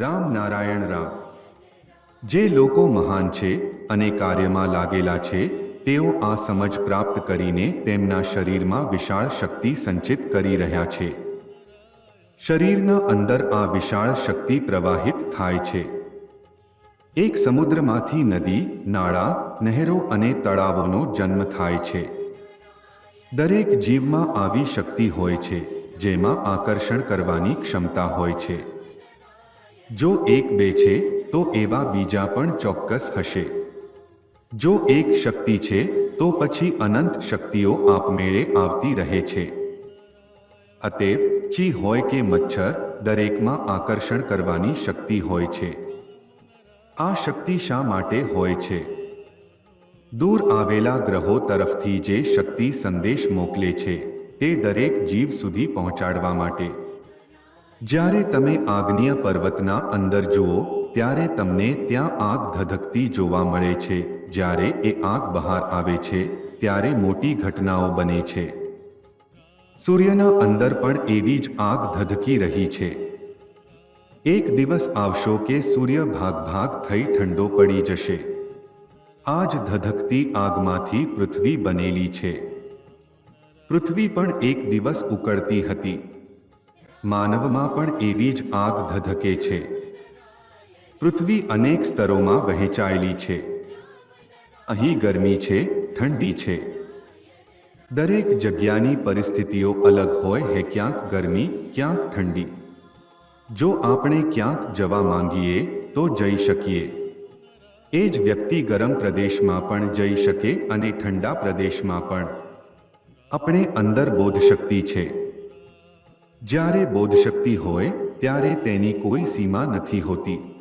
રામ નારાયણ રામ। જે લોકો મહાન છે અને કાર્યમાં લાગેલા છે તેઓ આ સમજ પ્રાપ્ત કરીને તેમના શરીરમાં વિશાળ શક્તિ સંચિત કરી રહ્યા છે। શરીરના અંદર આ વિશાળ શક્તિ પ્રવાહિત થાય છે। એક સમુદ્રમાંથી નદી, નાળા, નહેરો અને તળાવોનો જન્મ થાય છે। દરેક જીવમાં આવી શક્તિ હોય છે જેમાં આકર્ષણ કરવાની ક્ષમતા હોય છે। જો એક બે છે તો એવા બીજા પણ ચોક્કસ હશે। જો એક શક્તિ છે તો પછી અનંત શક્તિઓ આપમેળે આવતી રહે છે। અતએવ ચી હોય કે મચ્છર, દરેકમાં આકર્ષણ કરવાની શક્તિ હોય છે। આ શક્તિ શા માટે હોય છે? દૂર આવેલા ગ્રહો તરફથી જે શક્તિ સંદેશ મોકલે છે તે દરેક જીવ સુધી પહોંચાડવા માટે। જ્યારે તમે આગ્નેય પર્વતના અંદર જુઓ ત્યારે તમને ત્યાં આગ ધધકતી જોવા મળે છે। જ્યારે એ આગ બહાર આવે છે ત્યારે મોટી ઘટનાઓ બને છે। સૂર્યના અંદર પણ એવી જ આગ ધધકી રહી છે। એક દિવસ આવશો કે સૂર્ય ભાગ ભાગ થઈ ઠંડો પડી જશે। આ જ ધધકતી આગમાંથી પૃથ્વી બનેલી છે। પૃથ્વી પણ એક દિવસ ઉકળતી હતી। માનવમાં પણ એવી જ આગ ધધકે છે। પૃથ્વી અનેક સ્તરોમાં વહેંચાયેલી છે। અહીં ગરમી છે, ઠંડી છે। દરેક જગ્યાની પરિસ્થિતિઓ અલગ હોય છે, ક્યાંક ગરમી, ક્યાંક ઠંડી। જો આપણે ક્યાંક જવા માંગીએ તો જઈ શકીએ। એ જ વ્યક્તિ ગરમ પ્રદેશમાં પણ જઈ શકે અને ઠંડા પ્રદેશમાં પણ। આપણે અંદર બોધશક્તિ છે। જ્યારે બોધશક્તિ હોય ત્યારે તેની કોઈ સીમા નથી હોતી।